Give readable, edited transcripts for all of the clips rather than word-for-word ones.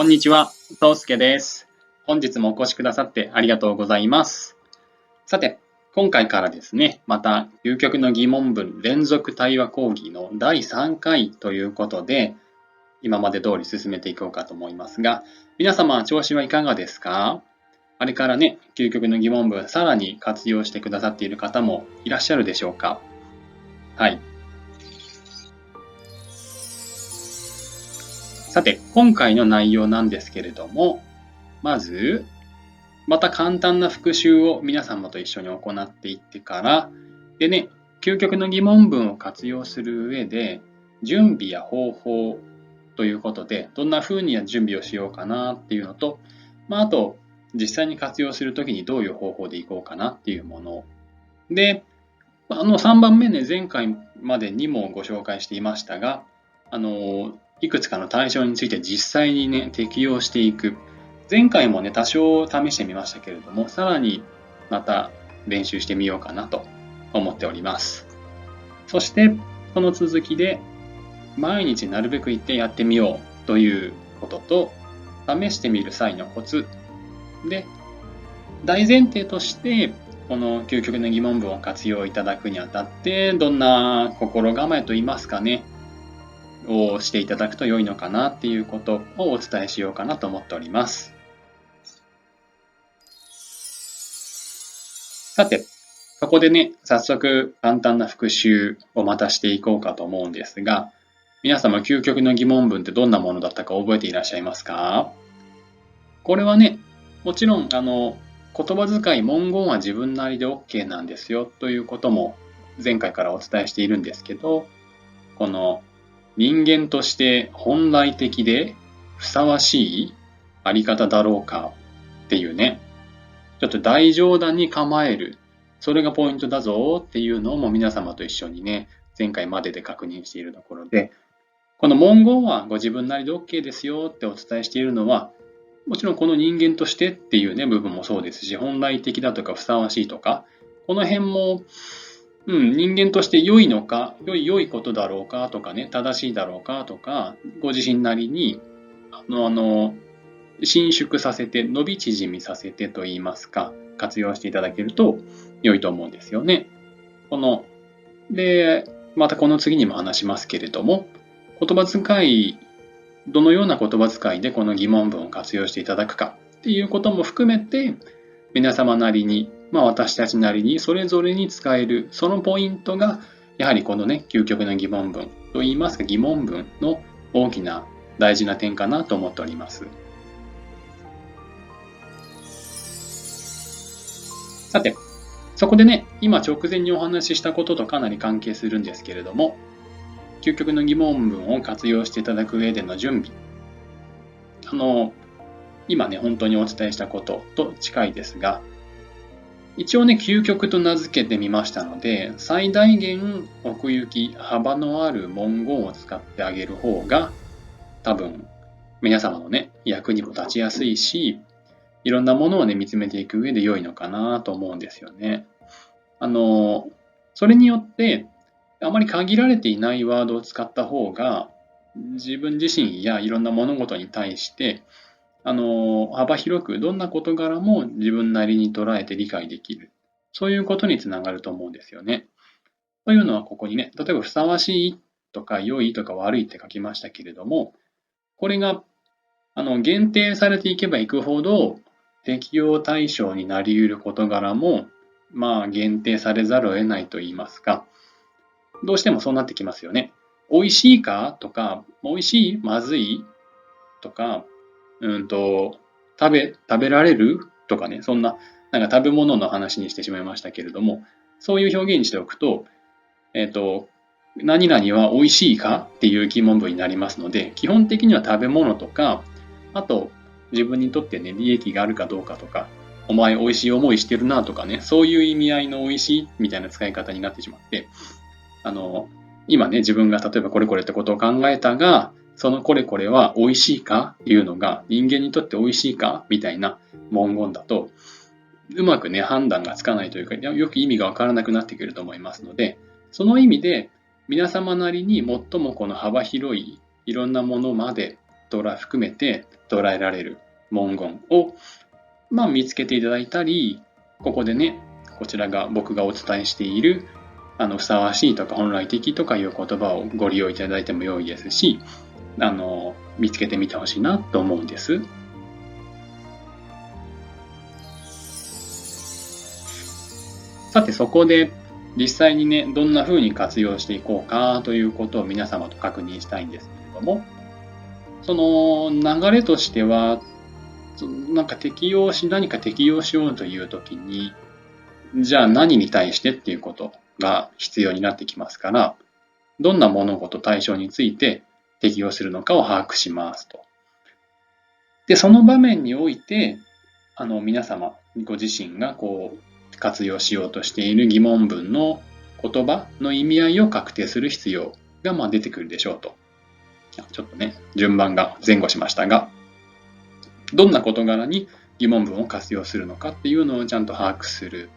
こんにちは、宗介です。本日もお越しくださってありがとうございます。さて、今回からですね、また究極の疑問文連続対話講義の第3回ということで、今まで通り進めていこうかと思いますが、皆様調子はいかがですか？あれからね、究極の疑問文さらに活用してくださっている方もいらっしゃるでしょうか？はい。さて、今回の内容なんですけれども、まず、また簡単な復習を皆様と一緒に行っていってから、でね、究極の疑問文を活用する上で、準備や方法ということで、どんな風に準備をしようかなっていうのと、あと、実際に活用するときにどういう方法でいこうかなっていうもの。で、3番目ね、前回までにもご紹介していましたが、いくつかの対象について実際にね、適用していく。前回もね、多少試してみましたけれども、さらにまた練習してみようかなと思っております。そして、その続きで、毎日なるべく言ってやってみようということと、試してみる際のコツ。で、大前提として、この究極の疑問文を活用いただくにあたって、どんな心構えといいますかね、をしていただくと良いのかなっていうことをお伝えしようかなと思っております。さて、そこでね、早速簡単な復習をまたしていこうかと思うんですが、皆様究極の疑問文ってどんなものだったか覚えていらっしゃいますか？これはね、もちろん、言葉遣い、文言は自分なりで OK なんですよということも前回からお伝えしているんですけど、この人間として本来的でふさわしいあり方だろうかっていうね、ちょっと大冗談に構える。それがポイントだぞっていうのをも皆様と一緒にね、前回までで確認しているところで、この文言はご自分なりで OK ですよってお伝えしているのは、もちろんこの人間としてっていうね、部分もそうですし、本来的だとかふさわしいとか、この辺も、人間として良いのか、良いことだろうかとかね、正しいだろうかとか、ご自身なりに、伸縮させて、伸び縮みさせてといいますか、活用していただけると良いと思うんですよね。で、またこの次にも話しますけれども、言葉遣い、どのような言葉遣いでこの疑問文を活用していただくかっていうことも含めて、皆様なりに、私たちなりにそれぞれに使える、そのポイントが、やはりこのね、究極の疑問文といいますか、疑問文の大きな大事な点かなと思っております。さて、そこでね、今直前にお話ししたこととかなり関係するんですけれども、究極の疑問文を活用していただく上での準備。今ね、本当にお伝えしたことと近いですが、一応ね、究極と名付けてみましたので、最大限奥行き、幅のある文言を使ってあげる方が、多分、皆様のね、役にも立ちやすいし、いろんなものをね、見つめていく上で良いのかなと思うんですよね。それによって、あまり限られていないワードを使った方が、自分自身やいろんな物事に対して、幅広くどんな事柄も自分なりに捉えて理解できる。そういうことにつながると思うんですよね。というのはここにね、例えばふさわしいとか良いとか悪いって書きましたけれども、これが限定されていけばいくほど適用対象になり得る事柄も限定されざるを得ないと言いますか、どうしてもそうなってきますよね。美味しいかとか、美味しいまずいとか、食べられるとかね、そんな、なんか食べ物の話にしてしまいましたけれども、そういう表現にしておくと、何々は美味しいかっていう疑問文になりますので、基本的には食べ物とか、あと、自分にとってね、利益があるかどうかとか、お前美味しい思いしてるなとかね、そういう意味合いの美味しいみたいな使い方になってしまって、今ね、自分が例えばこれこれってことを考えたが、そのこれこれは美味しいかっていうのが人間にとって美味しいかみたいな文言だと、うまくね、判断がつかないというか、よく意味がわからなくなってくると思いますので、その意味で、皆様なりに最もこの幅広いいろんなものまで含めて捉えられる文言を、見つけていただいたり、ここでね、こちらが僕がお伝えしているふさわしいとか本来的とかいう言葉をご利用いただいても良いですし、見つけてみてほしいなと思うんです。さてそこで実際にね、どんな風に活用していこうかということを皆様と確認したいんですけれども、その流れとしては、何か適用しようというときに、じゃあ何に対してっていうことが必要になってきますから、どんな物事対象について適用するのかを把握しますと。で、その場面において、皆様ご自身が活用しようとしている疑問文の言葉の意味合いを確定する必要が出てくるでしょうと。ちょっとね、順番が前後しましたが、どんな事柄に疑問文を活用するのかっていうのをちゃんと把握する。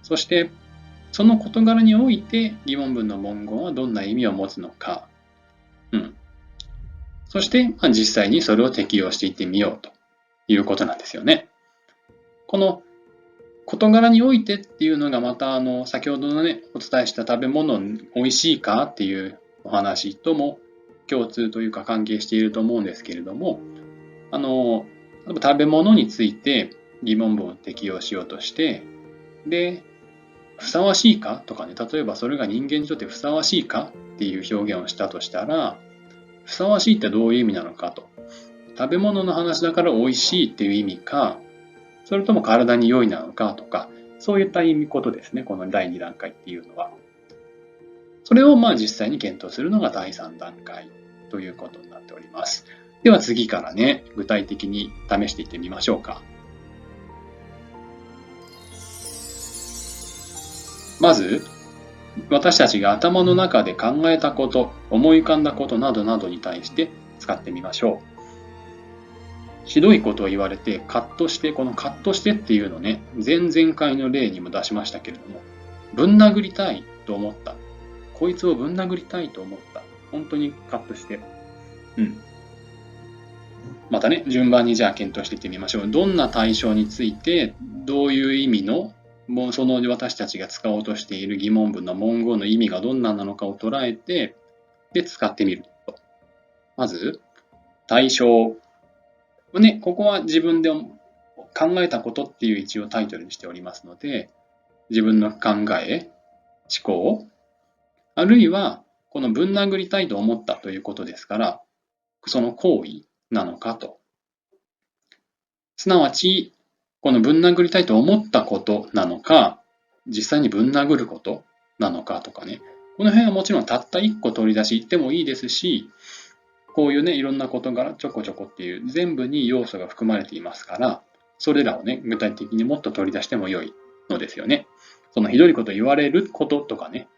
そして、その事柄において疑問文の文言はどんな意味を持つのか。そして、実際にそれを適用していってみようということなんですよね。この事柄においてっていうのがまた先ほどのね、お伝えした食べ物美味しいかっていうお話とも共通というか関係していると思うんですけれども、食べ物について疑問文を適用しようとして、で、ふさわしいかとかね、例えばそれが人間にとってふさわしいかっていう表現をしたとしたら、ふさわしいってどういう意味なのかと。食べ物の話だから美味しいっていう意味か、それとも体に良いなのかとか、そういったことですね、この第2段階っていうのは。それを実際に検討するのが第3段階ということになっております。では次からね、具体的に試していってみましょうか。まず、私たちが頭の中で考えたこと、思い浮かんだことなどなどに対して使ってみましょう。ひどいことを言われて、カッとして、このカッとしてっていうのね、前々回の例にも出しましたけれども、ぶん殴りたいと思った。こいつをぶん殴りたいと思った。本当にカッとして。またね、順番にじゃあ検討していってみましょう。どんな対象について、どういう意味の、もうその私たちが使おうとしている疑問文の文言の意味がどんななのかを捉えて、で、使ってみると。まず、対象。ね、ここは自分で考えたことっていう一応タイトルにしておりますので、自分の考え、思考、あるいは、このぶん殴りたいと思ったということですから、その行為なのかと。すなわち、このぶん殴りたいと思ったことなのか、実際にぶん殴ることなのかとかね。この辺はもちろんたった一個取り出しでもいいですし、こういうね、いろんな事柄ちょこちょこっていう全部に要素が含まれていますから、それらをね、具体的にもっと取り出しても良いのですよね。そのひどいこと言われることとかね、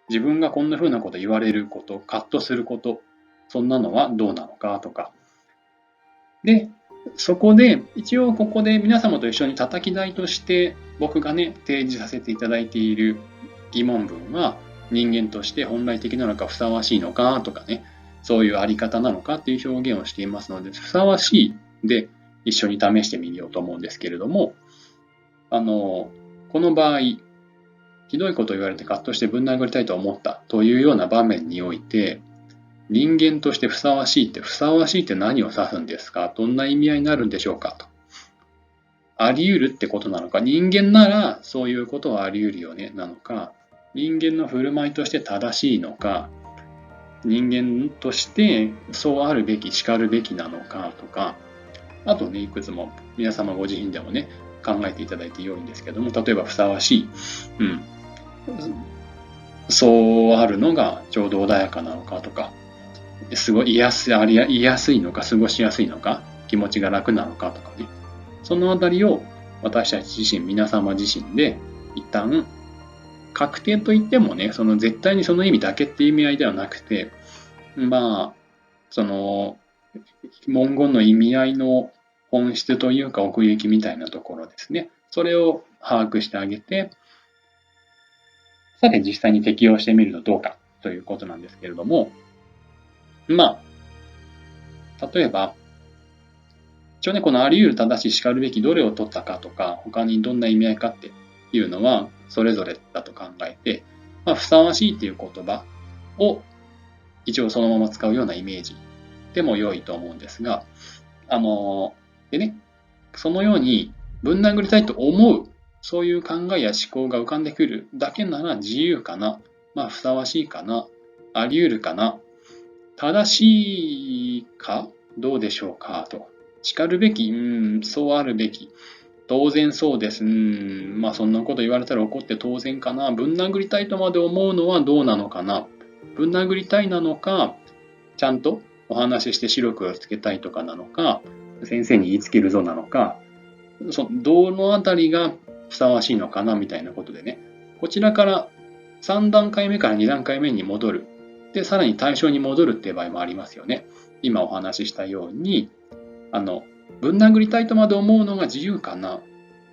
自分がこんな風なこと言われること、カッとすること、そんなのはどうなのかとか。で、そこで、一応ここで皆様と一緒に叩き台として僕がね、提示させていただいている疑問文は、人間として本来的なのかふさわしいのかとかね、そういうあり方なのかっていう表現をしていますので、ふさわしいで一緒に試してみようと思うんですけれども、この場合、ひどいことを言われてカッとしてぶん殴りたいと思ったというような場面において、人間としてふさわしいって何を指すんですか？どんな意味合いになるんでしょうかと。あり得るってことなのか、人間ならそういうことはあり得るよねなのか、人間の振る舞いとして正しいのか、人間としてそうあるべき、叱るべきなのかとか、あとね、いくつも皆様ご自身でもね、考えていただいて良いんですけども、例えばふさわしい、そうあるのがちょうど穏やかなのかとか、すごい言いやすいのか、過ごしやすいのか、気持ちが楽なのかとかね、そのあたりを私たち自身、皆様自身で一旦確定といってもね、その絶対にその意味だけっていう意味合いではなくて、その文言の意味合いの本質というか奥行きみたいなところですね。それを把握してあげて、さて実際に適用してみるとどうかということなんですけれども、例えば、一応ね、このあり得る、正しい、しかるべき、どれを取ったかとか、他にどんな意味合いかっていうのは、それぞれだと考えて、ふさわしいっていう言葉を一応そのまま使うようなイメージでも良いと思うんですが、でね、そのようにぶん殴りたいと思う、そういう考えや思考が浮かんでくるだけなら自由かな、ふさわしいかな、あり得るかな、正しいかどうでしょうかと。しかるべき、そうあるべき。当然そうです。そんなこと言われたら怒って当然かな。ぶん殴りたいとまで思うのはどうなのかな。ぶん殴りたいなのか、ちゃんとお話しして視力をつけたいとかなのか、先生に言いつけるぞなのか、どのあたりがふさわしいのかなみたいなことでね、こちらから3段階目から2段階目に戻る。で、さらに対象に戻るっていう場合もありますよね。今お話ししたように、ぶん殴りたいとまで思うのが自由かな。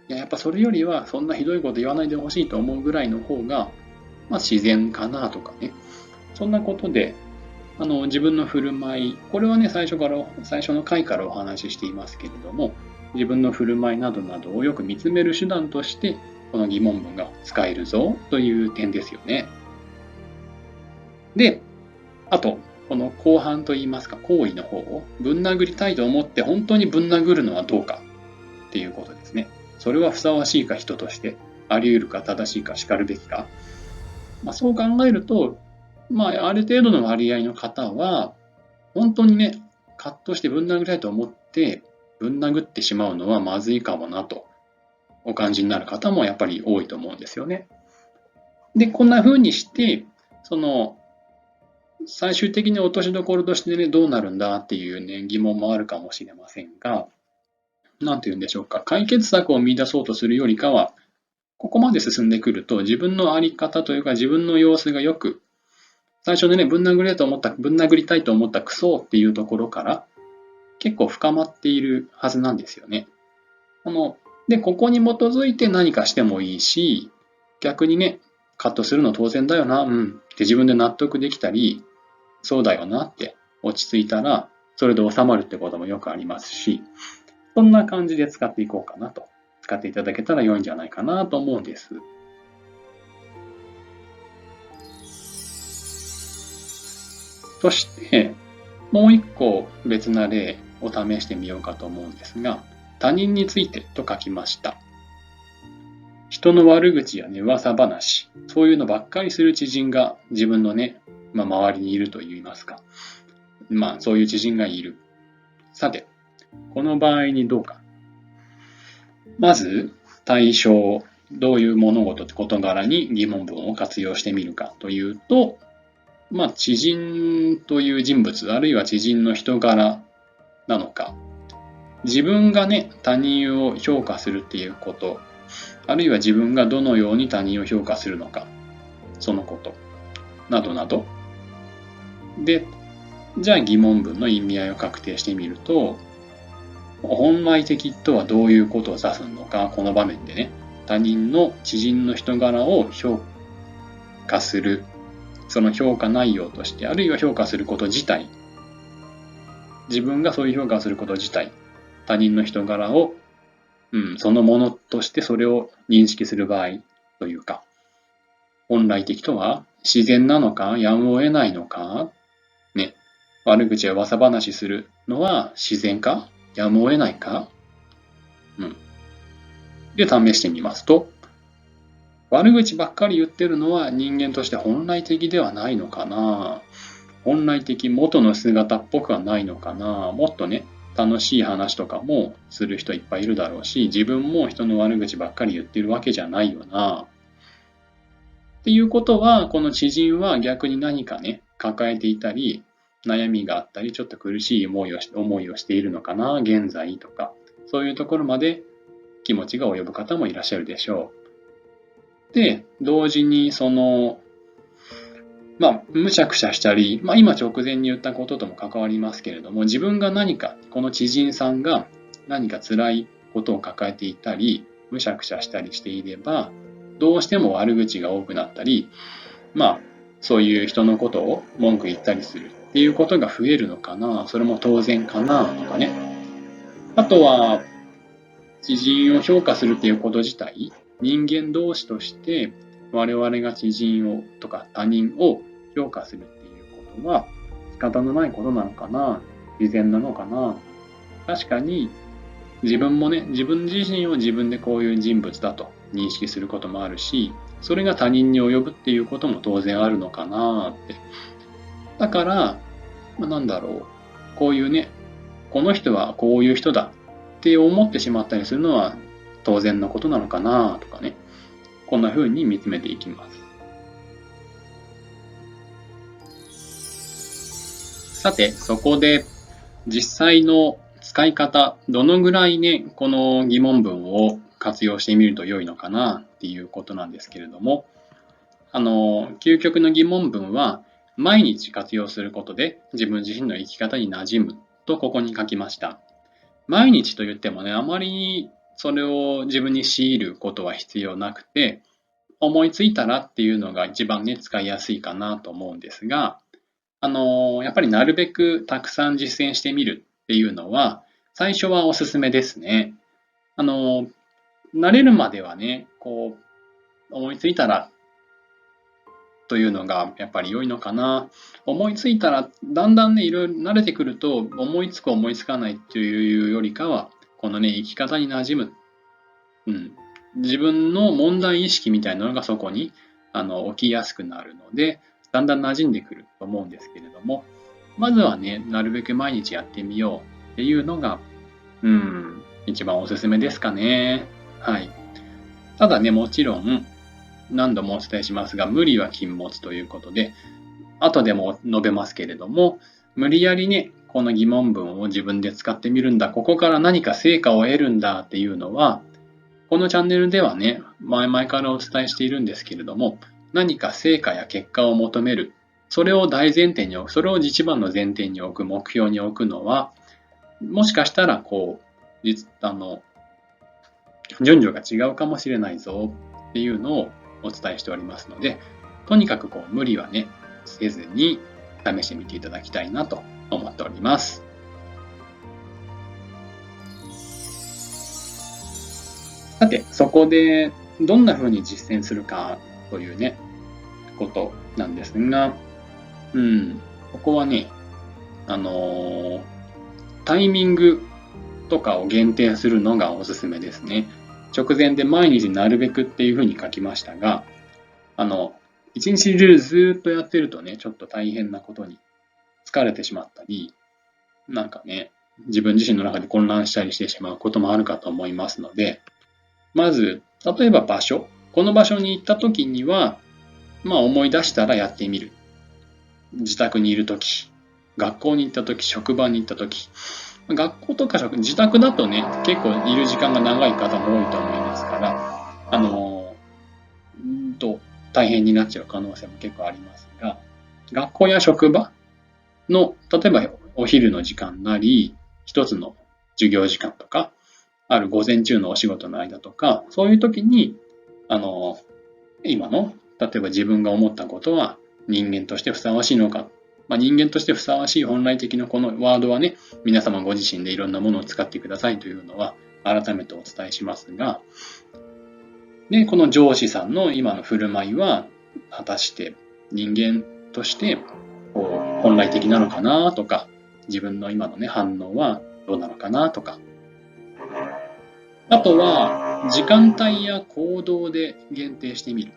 やっぱそれよりはそんなひどいこと言わないでほしいと思うぐらいの方が、自然かなとかね。そんなことで、自分の振る舞い、これはね、最初の回からお話ししていますけれども、自分の振る舞いなどなどをよく見つめる手段として、この疑問文が使えるぞという点ですよね。で、あと、この後半といいますか、行為の方をぶん殴りたいと思って本当にぶん殴るのはどうかっていうことですね。それはふさわしいか人として、あり得るか正しいかしかるべきか。そう考えると、ある程度の割合の方は、本当にね、カッとしてぶん殴りたいと思って、ぶん殴ってしまうのはまずいかもなと、お感じになる方もやっぱり多いと思うんですよね。で、こんな風にして、最終的に落としどころとしてね、どうなるんだっていうね、疑問もあるかもしれませんが、なんて言うんでしょうか、解決策を見出そうとするよりかは、ここまで進んでくると、自分のあり方というか、自分の様子がよく、最初でね、ぶん殴りたいと思ったクソっていうところから、結構深まっているはずなんですよね。で、ここに基づいて何かしてもいいし、逆にね、カットするの当然だよな、って自分で納得できたり、そうだよなって落ち着いたら、それで収まるってこともよくありますし、そんな感じで使っていこうかなと。使っていただけたら良いんじゃないかなと思うんです。そして、もう一個別な例を試してみようかと思うんですが、他人についてと書きました。人の悪口やね、噂話、そういうのばっかりする知人が自分のね、周りにいると言いますか。そういう知人がいる。さて、この場合にどうか。まず、対象、どういう物事、事柄に疑問文を活用してみるかというと、知人という人物、あるいは知人の人柄なのか、自分がね、他人を評価するっていうこと、あるいは自分がどのように他人を評価するのか、そのこと、などなど。で、じゃあ疑問文の意味合いを確定してみると、本来的とはどういうことを指すのか、この場面でね、他人の知人の人柄を評価する、その評価内容として、あるいは評価すること自体、自分がそういう評価をすること自体、他人の人柄を、そのものとしてそれを認識する場合というか、本来的とは自然なのか、やむを得ないのか、ね、悪口や噂話するのは自然か、やむを得ないか、で試してみますと、悪口ばっかり言ってるのは人間として本来的ではないのかな、本来的元の姿っぽくはないのかな、もっとね、楽しい話とかもする人いっぱいいるだろうし、自分も人の悪口ばっかり言ってるわけじゃないよな。っていうことは、この知人は逆に何かね、抱えていたり、悩みがあったり、ちょっと苦しい思いをしているのかな、現在とか、そういうところまで気持ちが及ぶ方もいらっしゃるでしょう。で、同時にむしゃくしゃしたり、今直前に言ったこととも関わりますけれども、自分が何か、この知人さんが何か辛いことを抱えていたり、むしゃくしゃしたりしていれば、どうしても悪口が多くなったり、そういう人のことを文句言ったりするっっていうことが増えるのかな、それも当然かなとかね。あとは、知人を評価するっていうこと自体、人間同士として我々が知人をとか他人を評価するっていうことは仕方のないことなのかな、自然なのかな。確かに自分もね、自分自身を自分でこういう人物だと認識することもあるし、それが他人に及ぶっていうことも当然あるのかなって。だから、なんだろう、こういうね、この人はこういう人だって思ってしまったりするのは当然のことなのかなとかね、こんな風に見つめていきます。さて、そこで実際の使い方、どのぐらいね、この疑問文を活用してみると良いのかなっていうことなんですけれども、究極の疑問文は毎日活用することで自分自身の生き方に馴染むとここに書きました。毎日と言ってもね、あまりそれを自分に強いることは必要なくて、思いついたらっていうのが一番ね、使いやすいかなと思うんですが、やっぱりなるべくたくさん実践してみるっていうのは、最初はおすすめですね。慣れるまではね、こう、思いついたらというのがやっぱり良いのかな。思いついたら、だんだんね、いろいろ慣れてくると、思いつく思いつかないっていうよりかは、このね、生き方に馴染む。うん。自分の問題意識みたいなのがそこに起きやすくなるので、だんだん馴染んでくると思うんですけれども、まずはね、なるべく毎日やってみようっていうのが、一番おすすめですかね。はい。ただね、もちろん、何度もお伝えしますが、無理は禁物ということで、後でも述べますけれども、無理やりね、この疑問文を自分で使ってみるんだ、ここから何か成果を得るんだっていうのは、このチャンネルではね、前々からお伝えしているんですけれども、何か成果や結果を求める、それを大前提に置く、それを一番の前提に置く、目標に置くのは、もしかしたら、順序が違うかもしれないぞっていうのをお伝えしておりますので、とにかく無理はね、せずに試してみていただきたいなと思っております。さて、そこでどんな風に実践するかというね、ことなんですが、ここはね、タイミングとかを限定するのがおすすめですね。直前で毎日なるべくっていう風に書きましたが、一日中ずっとやってるとね、ちょっと大変なことに疲れてしまったり、なんかね、自分自身の中で混乱したりしてしまうこともあるかと思いますので、まず、例えば場所。この場所に行った時には、思い出したらやってみる。自宅にいる時、学校に行った時、職場に行った時。学校とか自宅だとね、結構いる時間が長い方も多いと思いますから、大変になっちゃう可能性も結構ありますが、学校や職場の、例えばお昼の時間なり、一つの授業時間とか、ある午前中のお仕事の間とか、そういう時に、今の、例えば自分が思ったことは人間としてふさわしいのか、人間としてふさわしい本来的なこのワードはね、皆様ご自身でいろんなものを使ってくださいというのは改めてお伝えしますが、で、この上司さんの今の振る舞いは、果たして人間として本来的なのかなとか、自分の今のね、反応はどうなのかなとか、あとは、時間帯や行動で限定してみる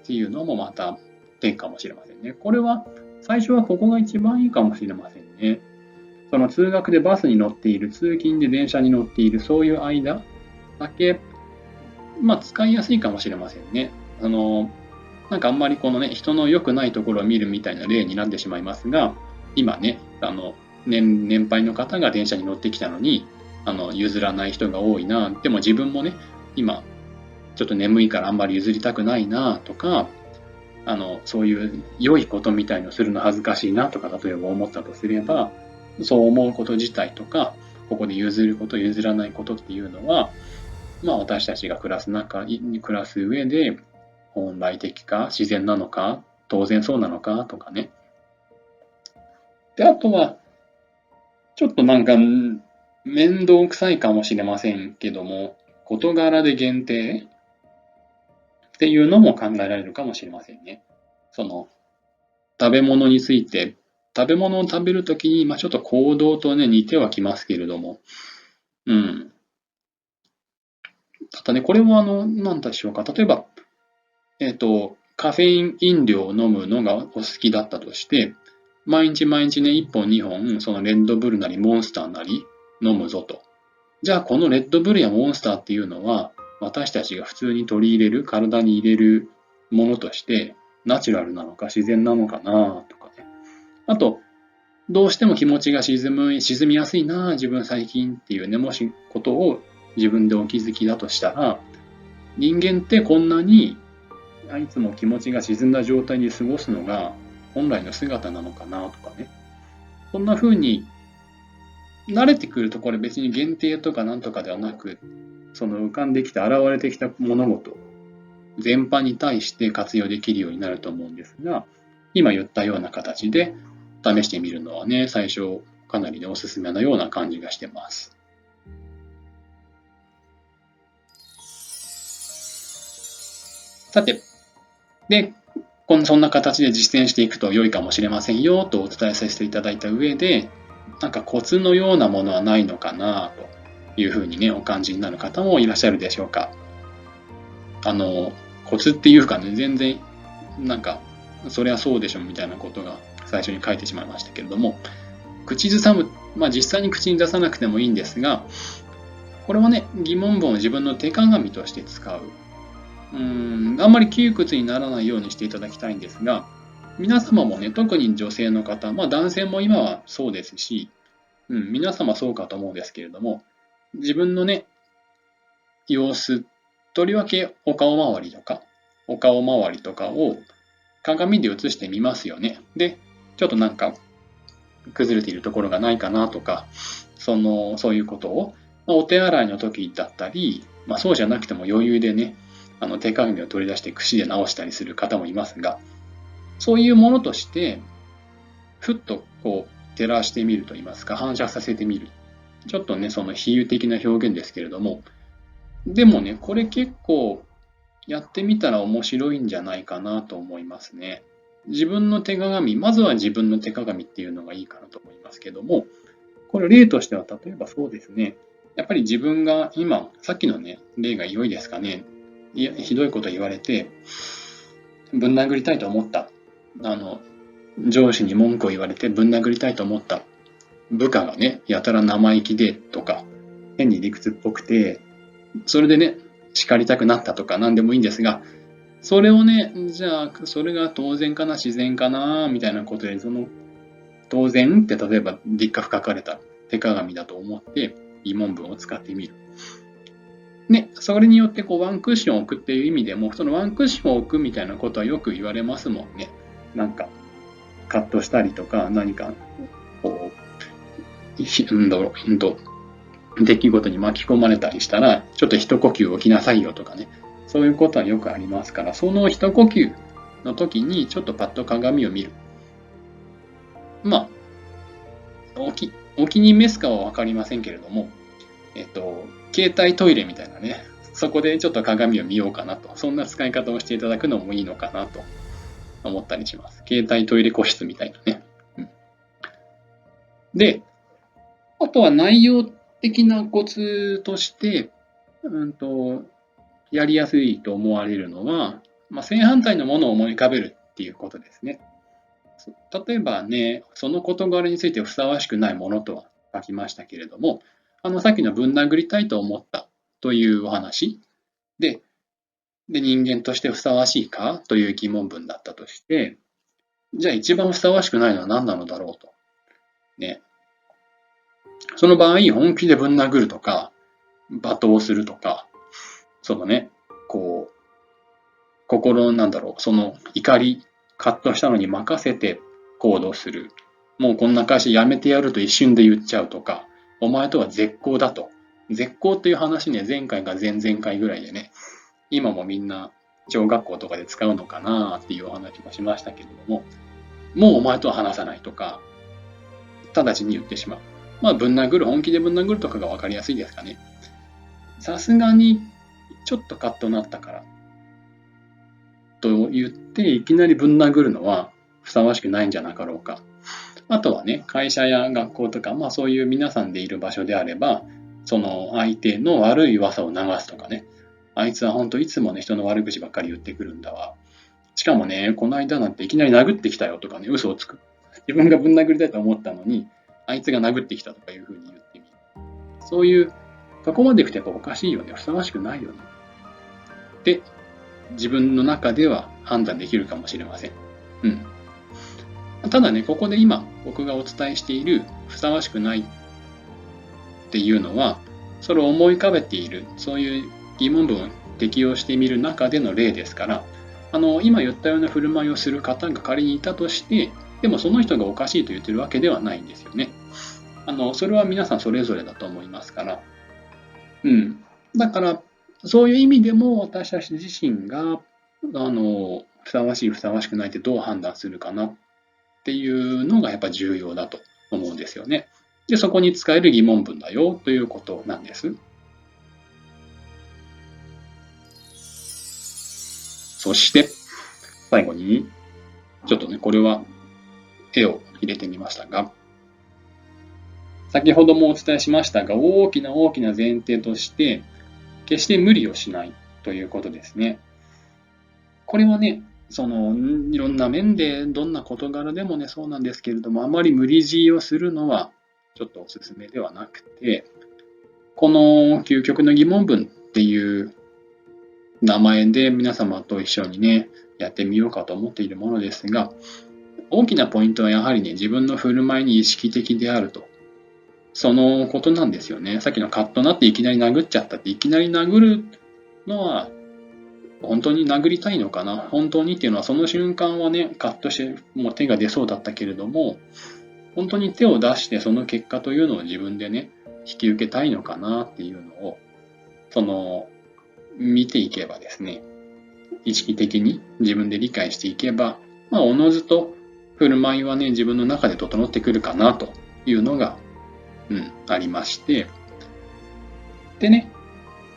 っていうのもまた点かもしれませんね。これは、最初はここが一番いいかもしれませんね。その通学でバスに乗っている、通勤で電車に乗っている、そういう間だけ、使いやすいかもしれませんね。なんかあんまりこのね、人の良くないところを見るみたいな例になってしまいますが、今ね、年配の方が電車に乗ってきたのに、譲らない人が多いな。でも自分もね、今、ちょっと眠いからあんまり譲りたくないなとか、そういう良いことみたいのするの恥ずかしいなとか、例えば思ったとすれば、そう思うこと自体とか、ここで譲ること、譲らないことっていうのは、私たちが暮らす中に暮らす上で、本来的か、自然なのか、当然そうなのかとかね、で、あとは、ちょっとなんか、面倒くさいかもしれませんけども、事柄で限定っていうのも考えられるかもしれませんね。その、食べ物について、食べ物を食べるときに、ちょっと行動とね、似てはきますけれども、うん。ただね、これもなんでしょうか。例えば、カフェイン飲料を飲むのがお好きだったとして、毎日毎日ね、1本2本、そのレッドブルなりモンスターなり飲むぞと。じゃあ、このレッドブルやモンスターっていうのは、私たちが普通に取り入れる、体に入れるものとして、ナチュラルなのか自然なのかなとかね。あと、どうしても気持ちが沈みやすいな自分最近っていうね、もしことを自分でお気づきだとしたら、人間ってこんなにいつも気持ちが沈んだ状態に過ごすのが本来の姿なのかなとかね。そんな風に慣れてくるところ別に限定とかなんとかではなく、その浮かんできて現れてきた物事全般に対して活用できるようになると思うんですが、今言ったような形で試してみるのはね、最初かなりね、おすすめなような感じがしてます。さて、で、そんな形で実践していくと良いかもしれませんよとお伝えさせていただいた上で、なんかコツのようなものはないのかなというふうにね、お感じになる方もいらっしゃるでしょうか。コツっていうかね、全然、なんか、そりゃそうでしょみたいなことが最初に書いてしまいましたけれども、口ずさむ、実際に口に出さなくてもいいんですが、これはね、疑問文を自分の手鏡として使う。あんまり窮屈にならないようにしていただきたいんですが、皆様もね、特に女性の方、男性も今はそうですし、皆様そうかと思うんですけれども、自分のね、様子、とりわけお顔周りとか、お顔周りとかを鏡で映してみますよね。で、ちょっとなんか崩れているところがないかなとか、そういうことを、お手洗いの時だったり、そうじゃなくても余裕でね、手鏡を取り出して櫛で直したりする方もいますが、そういうものとして、ふっとこう照らしてみると言いますか、反射させてみる。ちょっとね、その比喩的な表現ですけれども、でもね、これ結構やってみたら面白いんじゃないかなと思いますね。自分の手鏡、まずは自分の手鏡っていうのがいいかなと思いますけども、これ例としては例えばそうですね。やっぱり自分が今、さっきのね、例が良いですかね。いや、ひどいこと言われて、ぶん殴りたいと思った。あの、上司に文句を言われてぶん殴りたいと思った。部下がね、やたら生意気でとか、変に理屈っぽくて、それでね、叱りたくなったとか何でもいいんですが、それをね、じゃあ、それが当然かな、自然かな、みたいなことで、当然って例えば、でっかく書かれた手鏡だと思って疑問文を使ってみる。ね、それによってこうワンクッションを置くっていう意味でも、そのワンクッションを置くみたいなことはよく言われますもんね。なんか、カットしたりとか、何か、こう、出来事に巻き込まれたりしたら、ちょっと一呼吸置きなさいよとかね。そういうことはよくありますから、その一呼吸の時にちょっとパッと鏡を見る。まあ、お気に召すかはわかりませんけれども、携帯トイレみたいなね、そこでちょっと鏡を見ようかなと、そんな使い方をしていただくのもいいのかなと思ったりします。携帯トイレ個室みたいなね。で、あとは内容的なコツとして、やりやすいと思われるのは、正反対のものを思い浮かべるっていうことですね。例えばね、その事柄についてふさわしくないものとは書きましたけれども、さっきのぶん殴りたいと思ったというお話で、人間としてふさわしいかという疑問文だったとして、じゃあ一番ふさわしくないのは何なのだろうと。ね。その場合、本気でぶん殴るとか、罵倒するとか、そのね、こう、心なんだろう、その怒り、カッとしたのに任せて行動する。もうこんな会社辞めてやると一瞬で言っちゃうとか、お前とは絶好だと。絶好っていう話ね、前回か前々回ぐらいでね、今もみんな小学校とかで使うのかなっていうお話もしましたけれども、もうお前とは話さないとか、直ちに言ってしまう。本気でぶん殴るとかが分かりやすいですかね。さすがにちょっとカッとなったからと言っていきなりぶん殴るのはふさわしくないんじゃなかろうか。あとはね、会社や学校とか、そういう皆さんでいる場所であれば、その相手の悪い噂を流すとかね、あいつは本当いつもね、人の悪口ばっかり言ってくるんだわ。しかもね、この間なんていきなり殴ってきたよとかね、嘘をつく。自分がぶん殴りたいと思ったのに、あいつが殴ってきたとかいうふうに言ってみる。そういう、そこまでいくとやっぱおかしいよね、ふさわしくないよね。で、自分の中では判断できるかもしれません。ただね、ここで今僕がお伝えしているふさわしくないっていうのは、それを思い浮かべている、そういう疑問文を適用してみる中での例ですから、今言ったような振る舞いをする方が仮にいたとして、でもその人がおかしいと言ってるわけではないんですよね。それは皆さんそれぞれだと思いますから。だから、そういう意味でも私たち自身が、ふさわしい、ふさわしくないってどう判断するかなっていうのがやっぱ重要だと思うんですよね。で、そこに使える疑問文だよということなんです。そして、最後に、ちょっとね、これは絵を入れてみましたが、先ほどもお伝えしましたが、大きな前提として、決して無理をしないということですね。これはね、いろんな面で、どんな事柄でもね、そうなんですけれども、あまり無理強いをするのは、ちょっとおすすめではなくて、この究極の疑問文っていう名前で皆様と一緒にね、やってみようかと思っているものですが、大きなポイントはやはりね、自分の振る舞いに意識的であると。そのことなんですよね。さっきのカッとなっていきなり殴っちゃったって、いきなり殴るのは、本当に殴りたいのかな、本当にっていうのは、その瞬間はね、カッとしてもう手が出そうだったけれども、本当に手を出してその結果というのを自分でね、引き受けたいのかなっていうのを、見ていけばですね、意識的に自分で理解していけば、おのずと振る舞いはね、自分の中で整ってくるかなというのが、ありまして、でね、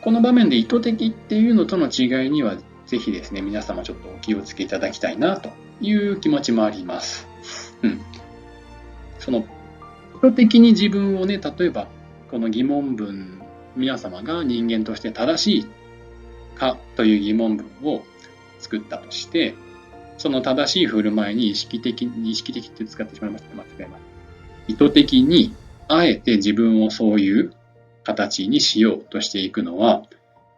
この場面で意図的っていうのとの違いには、ぜひですね、皆様ちょっとお気をつけいただきたいなという気持ちもあります。その、意図的に自分をね、例えば、この疑問文、皆様が人間として正しいかという疑問文を作ったとして、その正しい振る舞いに意識的って使ってしまいました。間違えました。意図的に、あえて自分をそういう形にしようとしていくのは、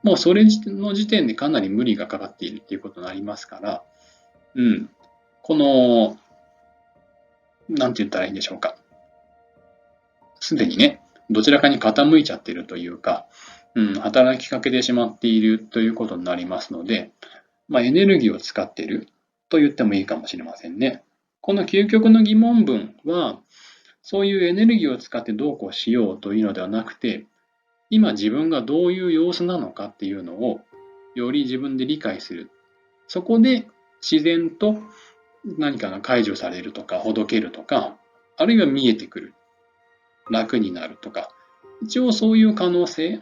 もうそれの時点でかなり無理がかかっているっていうことになりますから、この、なんて言ったらいいんでしょうか。すでにね、どちらかに傾いちゃってるというか、働きかけてしまっているということになりますので、エネルギーを使っていると言ってもいいかもしれませんね。この究極の疑問文は、そういうエネルギーを使ってどうこうしようというのではなくて、今自分がどういう様子なのかっていうのをより自分で理解する。そこで自然と何かが解除されるとか、ほどけるとか、あるいは見えてくる。楽になるとか。一応そういう可能性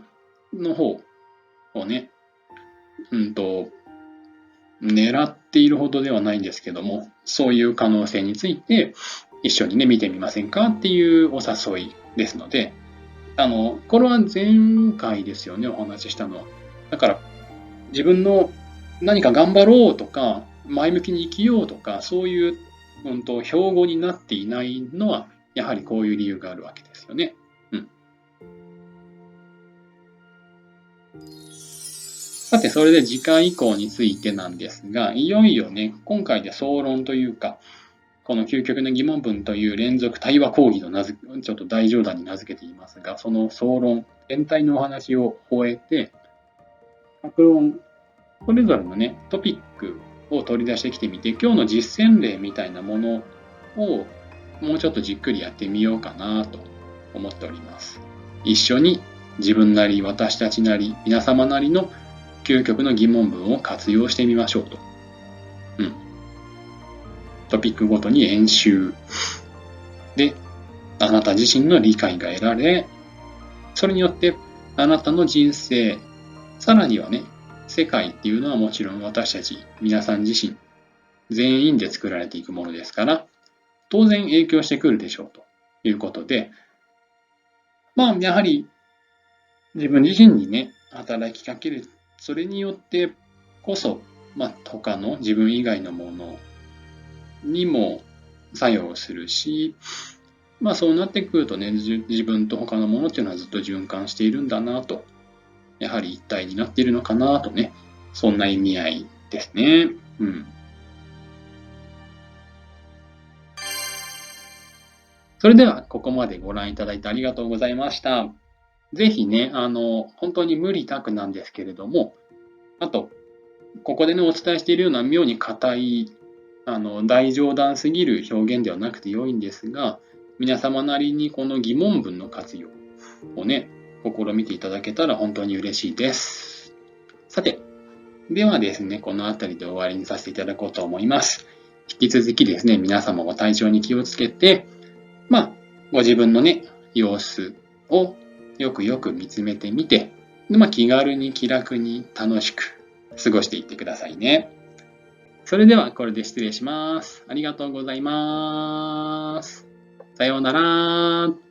の方をね、狙っているほどではないんですけども、そういう可能性について一緒にね、見てみませんかっていうお誘いですので、これは前回ですよね、お話ししたのは。だから、自分の何か頑張ろうとか、前向きに生きようとか、そういう、標語になっていないのは、やはりこういう理由があるわけですよね。さて、それで次回以降についてなんですが、いよいよね、今回で総論というか、この究極の疑問文という連続対話講義のちょっと大冗談に名付けていますが、その総論、全体のお話を終えて、各論、それぞれのね、トピックを取り出してきてみて、今日の実践例みたいなものをもうちょっとじっくりやってみようかなと思っております。一緒に自分なり、私たちなり、皆様なりの究極の疑問文を活用してみましょうと。トピックごとに演習であなた自身の理解が得られ、それによってあなたの人生、さらにはね、世界っていうのはもちろん私たち、皆さん自身、全員で作られていくものですから、当然影響してくるでしょうということで、やはり自分自身にね、働きかける。それによってこそ、他の自分以外のものにも作用するし、そうなってくるとね、自分と他のものっていうのはずっと循環しているんだなと、やはり一体になっているのかなとね、そんな意味合いですね。うん。それでは、ここまでご覧いただいてありがとうございました。ぜひね、本当に無理たくなんですけれども、あと、ここでね、お伝えしているような妙に硬い、大冗談すぎる表現ではなくて良いんですが、皆様なりにこの疑問文の活用をね、試みていただけたら本当に嬉しいです。さて、ではですね、この辺りで終わりにさせていただこうと思います。引き続きですね、皆様も体調に気をつけて、ご自分のね、様子をよくよく見つめてみて、気軽に気楽に楽しく過ごしていってくださいね。それではこれで失礼します。ありがとうございます。さようなら。